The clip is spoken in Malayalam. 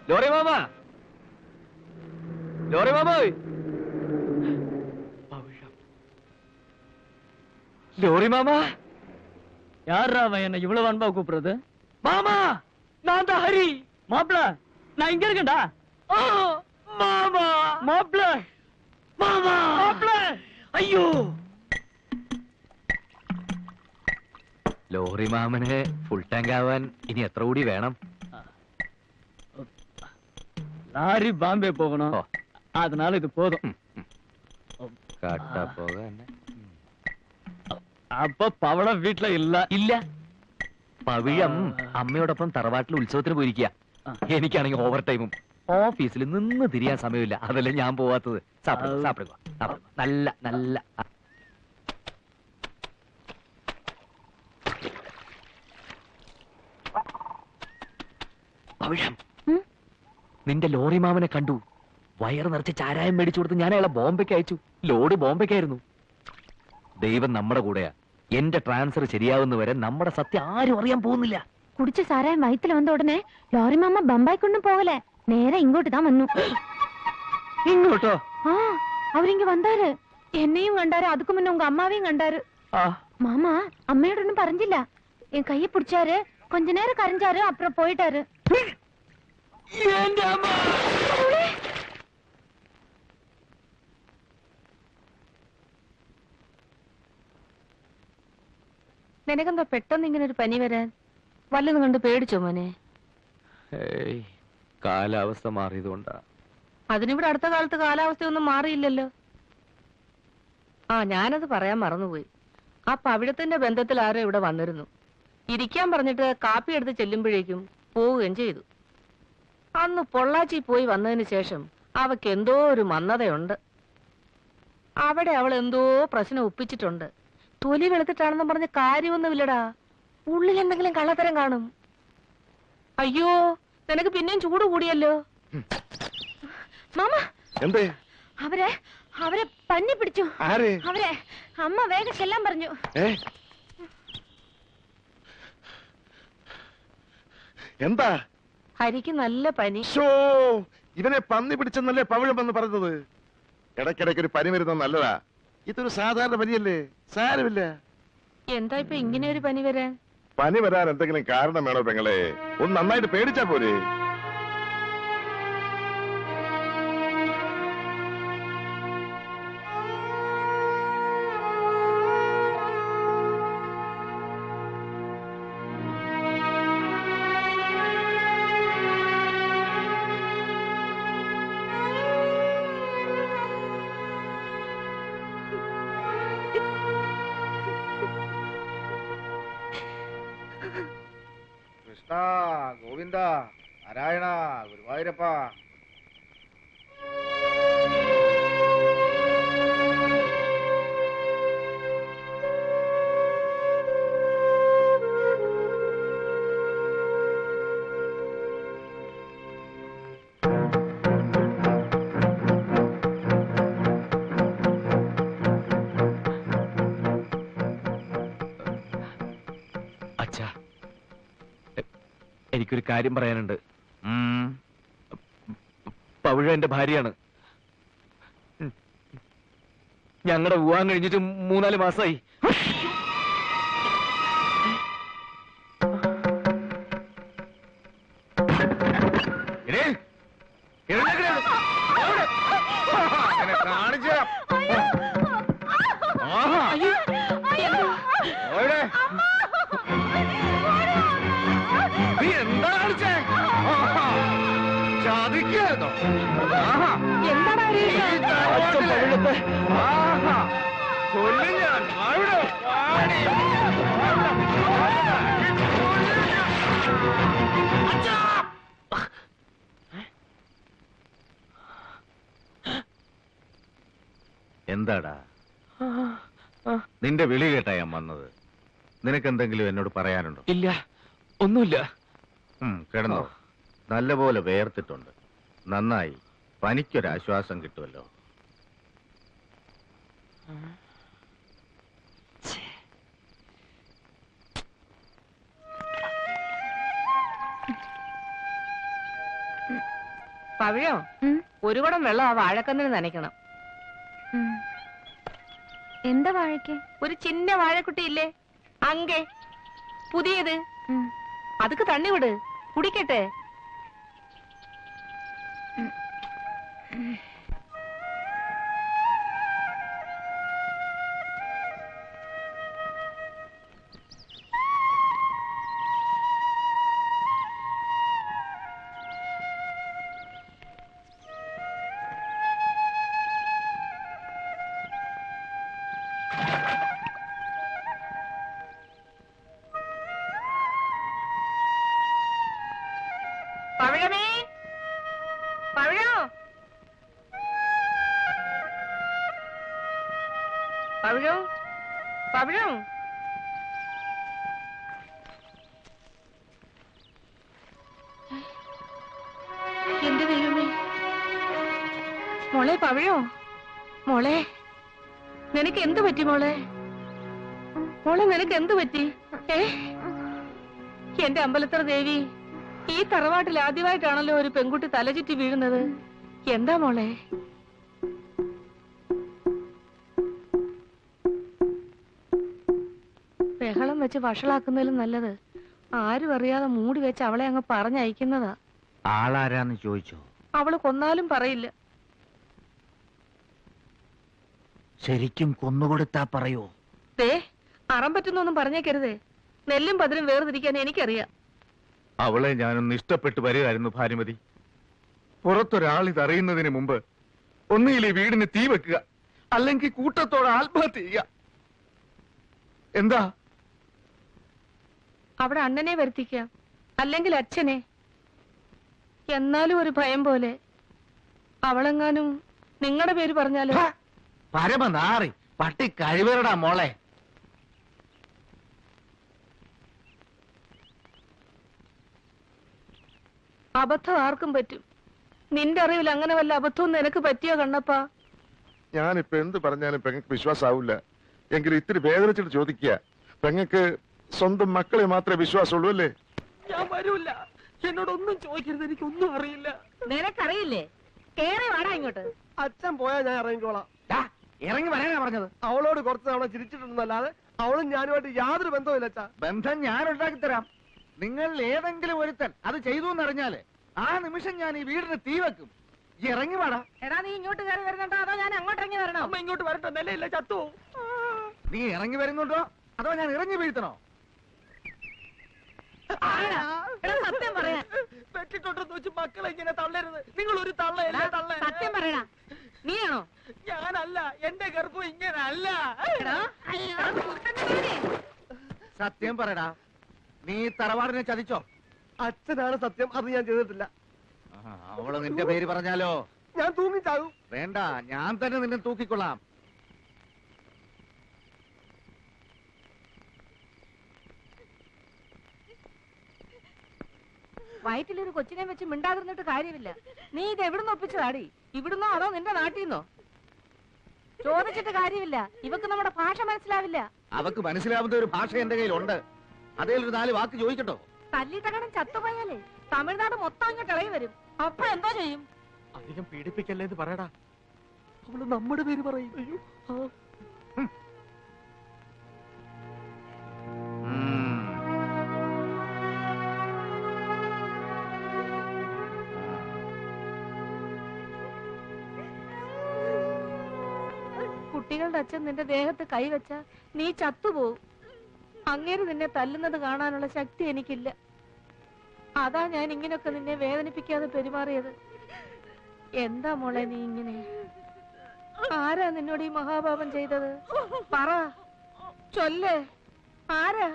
Lorry mama, lorry mama, lorry மாமா. யாரா அவன் என்ன இவ்வளவு அன்பா கூப்பிடுறது? மாமா, நான் தான் ஹரி. மாப்ள, நான் இங்க இருக்கேன்டா. மாமா, மாப்ள, மாமா, மாப்ள. അയ്യോ. ലോറി മാമന് ഫുൾ ടാങ്ക് ആവാൻ ഇനി എത്ര കൂടി വേണം? லாரி பாம்பே போகணும், அதனால இது போதும். കാട്ടാ പോകാൻ. അപ്പൊ പവളം വീട്ടില ഇല്ല? ഇല്ല. പവിഴം അമ്മയോടൊപ്പം തറവാട്ടിൽ ഉത്സവത്തിന് പോയിരിക്കുക. എനിക്കാണെങ്കിൽ ഓവർ ടൈമും ഓഫീസിൽ നിന്ന് തിരിയാൻ സമയമില്ല. അതല്ലേ ഞാൻ പോവാത്തത്. നല്ല നല്ല പവിഴം, നിന്റെ ലോറി മാമനെ കണ്ടു. വയറ് നിറച്ച് ചാരായം മേടിച്ചു കൊടുത്ത് ഞാൻ അയാളെ ബോംബെക്ക് അയച്ചു. ലോഡ് ബോംബെക്കായിരുന്നു. ദൈവം നമ്മുടെ കൂടെയാ. എന്റെ ട്രാൻസ്ഫർ ശരിയാവുന്നവരെ നമ്മുടെ സത്യം ആരും അറിയാൻ പോകുന്നില്ല. കുടിച്ച സാരായം വയറ്റിൽ വന്ന ഉടനെ ലോറി മാമ ബമ്പായിക്കൊണ്ടും പോകലേ, നേരെ ഇങ്ങോട്ട് താൻ വന്നു. ഇങ്ങോട്ടോ? ആ, അവരിങ്ങ വந்தாரு. എന്നെയും കണ്ടാரு, അതുക്ക് മുന്നേ ഉങ്ക അമ്മാവെയും കണ്ടാரு. மாமா அம்மையோடனும் பறஞ்சில்ல. என் கையை பிடிச்சாரு, கொஞ்ச நேரம் கரைஞ்சாரு, அப்புறம் போயிட்டாரு. നിനക്കെന്താ പെട്ടെന്ന് ഇങ്ങനെ ഒരു പനി വരാൻ? വല്ലതും കണ്ട് പേടിച്ചോ മോനെ? കാലാവസ്ഥ മാറിയതുകൊണ്ടാ. അതിനിവിടെ അടുത്ത കാലത്ത് കാലാവസ്ഥയൊന്നും മാറിയില്ലല്ലോ. ആ, ഞാനത് പറയാൻ മറന്നുപോയി. ആ പവിഴത്തിന്റെ ബന്ധത്തിൽ ആരോ ഇവിടെ വന്നിരുന്നു. ഇരിക്കാൻ പറഞ്ഞിട്ട് കാപ്പി എടുത്ത് ചെല്ലുമ്പോഴേക്കും പോവുകയും ചെയ്തു. അന്ന് പൊള്ളാച്ചി പോയി വന്നതിന് ശേഷം അവക്ക് എന്തോ ഒരു മന്ദതയുണ്ട്. അവിടെ അവൾ എന്തോ പ്രശ്നം ഒപ്പിച്ചിട്ടുണ്ട്. തൊലി വെളുത്തിട്ടാണെന്ന് പറഞ്ഞ് കാര്യമൊന്നുമില്ലടാ. ഉള്ളിൽ എന്തെങ്കിലും കള്ളത്തരം കാണും. അയ്യോ, നിനക്ക് പിന്നെയും ചൂട് കൂടിയല്ലോ. മാമ, അവരെ അവരെ പന്നി പിടിച്ചു. അവരെ അമ്മ വേഗം ചെല്ലാൻ പറഞ്ഞു. എന്താ? ഹരിക്ക് നല്ല പനി. ഇവനെ പന്നി പിടിച്ചെന്നല്ലേ പവിഴം വന്ന് പറഞ്ഞത്? ഇടയ്ക്കിടയ്ക്ക് ഒരു പനി വരുന്നത് നല്ലതാ. ഇതൊരു സാധാരണ പനിയല്ലേ, സാരമില്ല. എന്താ ഇപ്പൊ ഇങ്ങനെ ഒരു പനി വരാൻ? പനി വരാൻ എന്തെങ്കിലും കാരണം വേണോ പെങ്ങളെ? ഒന്ന് നന്നായിട്ട് പേടിച്ചാ പോരെ? കൃഷ്ണ, ഗോവിന്ദ, നാരായണ, ഗുരുവായൂരപ്പ. എനിക്കൊരു കാര്യം പറയാനുണ്ട്. പവിഴ എന്റെ ഭാര്യയാണ്. ഞങ്ങളുടെ വിവാഹം കഴിഞ്ഞിട്ട് 3-4 മാസമായി. എന്താടാ നിന്റെ വിളി കേട്ടാ ഞാൻ വന്നത്? നിനക്കെന്തെങ്കിലും എന്നോട് പറയാനുണ്ടോ? ഇല്ല, ഒന്നുമില്ല. കിടന്നോ. നല്ലപോലെ വേർത്തിട്ടുണ്ട്. നന്നായി. പനിക്കൊരാശ്വാസം കിട്ടുമല്ലോ. പവിഴോ ഒരു കുടം വെള്ളം ആ വാഴക്കന്നിന് നനയ്ക്കണം. എന്താ വാഴയ്ക്ക്? ഒരു ചിന്ന വാഴക്കുട്ടി ഇല്ലേ അങ്കെ, പുതിയത്. അതുക്ക് തണ്ണി വിട്, കുടിക്കട്ടെ. പവിഴമേ, പവിഴോ, പവിഴോ, പവിഴോ. എന്റെ ദൈവമേ, മോളെ പവിഴോ, മോളെ നിനക്ക് എന്ത് പറ്റി മോളെ? മോളെ നിനക്ക് എന്ത് പറ്റി? എന്റെ അമ്പലത്തറ ദേവി, ഈ തറവാട്ടിൽ ആദ്യമായിട്ടാണല്ലോ ഒരു പെൺകുട്ടി തലചുറ്റി വീഴുന്നത്. എന്താ മോളെ? ബഹളം വെച്ച് വഷളാക്കുന്നതിലും നല്ലത് ആരും അറിയാതെ മൂടി വെച്ച് അവളെ അങ്ങ് പറഞ്ഞയക്കുന്നതാ. ആളാരാന്ന് ചോദിച്ചോ? അവള് കൊന്നാലും പറയില്ല. ശരിക്കും കൊന്നുകൊടുത്താ പറയോ? ദേ, അറം പറ്റുന്നൊന്നും പറഞ്ഞേക്കരുതേ. നെല്ലും പതിരും വേർതിരിക്കാൻ എനിക്കറിയാം. അവളെ ഞാനൊന്ന് ഇഷ്ടപ്പെട്ടു വരികയായിരുന്നു ഭാനുമതി. പുറത്തൊരാൾ ഇതറിയുന്നതിന് മുമ്പ് ഒന്നുകിൽ ഈ വീടിന് തീ വെക്കുക, അല്ലെങ്കിൽ കൂട്ടത്തോടെ ആത്മഹത്യ ചെയ്യുക. എന്താ? അവിടെ അണ്ണനെ വരുത്തിക്കാം, അല്ലെങ്കിൽ അച്ഛനെ. എന്നാലും ഒരു ഭയം പോലെ. അവളെങ്ങാനും നിങ്ങളുടെ പേര് പറഞ്ഞാലോ? പരമനാറി പട്ടി കഴിവേറടാ മോളെ. അബദ്ധം ആർക്കും പറ്റും. നിന്റെ അറിവിൽ അങ്ങനെ വല്ല അബദ്ധവും നിനക്ക് പറ്റിയോ കണ്ണപ്പാ? ഞാനിപ്പോ എന്ത് പറഞ്ഞാലും പെങ്ങൾക്ക് വിശ്വാസാവില്ല. എങ്കിലും ഇത്തിരി വേദനിച്ചിട്ട് ചോദിക്കുക, പെങ്ങൾക്ക് സ്വന്തം മക്കളെ മാത്രമേ വിശ്വാസമുള്ളൂ അല്ലേ? ഞാൻ വരൂല. എന്നോടൊന്നും ചോദിക്കരുത്, എനിക്കൊന്നും അറിയില്ല. നിനക്കറിയില്ലേ? കേറി വാടാ ഇങ്ങോട്ട്. അച്ഛൻ പോയാൽ ഞാൻ ഇറങ്ങിക്കോളാം. ഇറങ്ങി വരാനാ പറഞ്ഞത്. അവളോട് കുറച്ച് തവണ ചിരിച്ചിട്ടുണ്ടെന്നല്ലാതെ അവളും ഞാനുമായിട്ട് യാതൊരു ബന്ധവുമില്ല അച്ഛാ. ബന്ധം ഞാൻ ഉണ്ടാക്കി തരാം. നിങ്ങൾ ഏതെങ്കിലും ഒരുത്തൻ അത് ചെയ്തു എന്നറിഞ്ഞാല് ആ നിമിഷം ഞാൻ ഈ വീടിന് തീ വെക്കും. ഇറങ്ങി വാടാ. എടാ, നീ ഇങ്ങോട്ട് കയറി വരുന്നുണ്ടോ അതോ ഞാൻ അങ്ങോട്ട് ഇറങ്ങി വരണോ? അമ്മ ഇങ്ങോട്ട് വരട്ടെ, നിലയില്ല ചത്തു. നീ ഇറങ്ങി വരുന്നുണ്ടോ അതോ ഞാൻ ഇറങ്ങി വീഴ്ത്തണോ? സത്യം പറയാ. പെട്ടിട്ടോട്ടെന്ന് വെച്ച് മക്കളെ ഇങ്ങനെ തള്ളരുത്. നിങ്ങൾ ഒരു തള്ളയല്ലേ തള്ള. സത്യം പറയടാ. നീയാണോ? ഞാനല്ല, എന്റെ ഗർഭം ഇങ്ങനല്ല. സത്യം പറയടാ, നീ തറവാടിനെ ചതിച്ചോ? അച്ഛനാണ് സത്യം, അത് ഞാൻ ചെയ്തിട്ടില്ല. അവള് നിന്റെ പേര് പറഞ്ഞാലോ? ഞാൻ തൂങ്ങിച്ചാകും. വേണ്ട, ഞാൻ തന്നെ നിന്നെ തൂക്കിക്കൊള്ളാം. വയറ്റിലൊരു കൊച്ചിനെ വെച്ച് മിണ്ടാതിരുന്നിട്ട് കാര്യമില്ല. നീ ഇത് എവിടുന്ന് ഒപ്പിച്ചതാടി? ഇവിടുന്നോ അതോ നിന്റെ നാട്ടിന്നോ? ചോദിച്ചിട്ട് കാര്യമില്ല. ഇവക്ക് നമ്മുടെ ഭാഷ മനസ്സിലാവില്ല. അവക്ക് മനസ്സിലാവുന്ന ഒരു ഭാഷ എന്റെ കയ്യിലുണ്ട്. അതേ ഒരു 4 വാക്ക് ചോദിക്കട്ടോ? തല്ലിത്തകടം ചത്തുപോയാലേ തമിഴ്നാട് മൊത്തം ഇങ്ങോട്ട് ഇളകി വരും. അപ്പൊ എന്തോ ചെയ്യും? അധികം പീഡിപ്പിക്കല്ലേ എന്ന് പറയടാ. അവള് നമ്മുടെ പേര് പറയും. അയ്യോ. കുട്ടികളുടെ അച്ഛൻ നിന്റെ ദേഹത്ത് കൈവച്ച നീ ചത്തുപോകും. അങ്ങേര് നിന്നെ തല്ലുന്നത് കാണാനുള്ള ശക്തി എനിക്കില്ല. അതാ ഞാൻ ഇങ്ങനൊക്കെ നിന്നെ വേദനിപ്പിക്കാതെ പെരുമാറിയത്. എന്താ മോളെ നീ ഇങ്ങനെ? ആരാ നിന്നോട് ഈ മഹാപാപം ചെയ്തത്? പറ, ചൊല്ല്, ആരാ?